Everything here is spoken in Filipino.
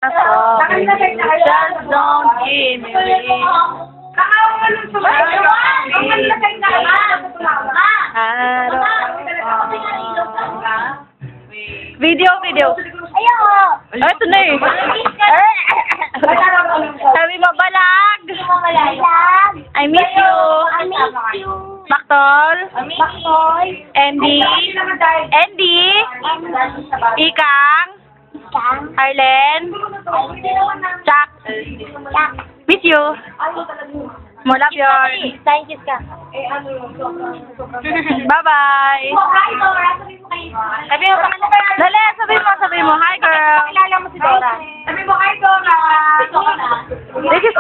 Just don't give me Video. Ayaw! Ay, ito na eh. Sabi mo, balag. Mamalayag! I miss you. I miss you! Baktol. Bakoy! Andy. Ikang. Isang! Arlen. Jack. Yak! Miss you. Mo love your. Scientist ka. Bye-bye. Hi, Dora! Sabi mo kayo. Dali, sabi mo. Hi, girl. Pakilala mo si Dora. Sabi mo, hi, Dora! This is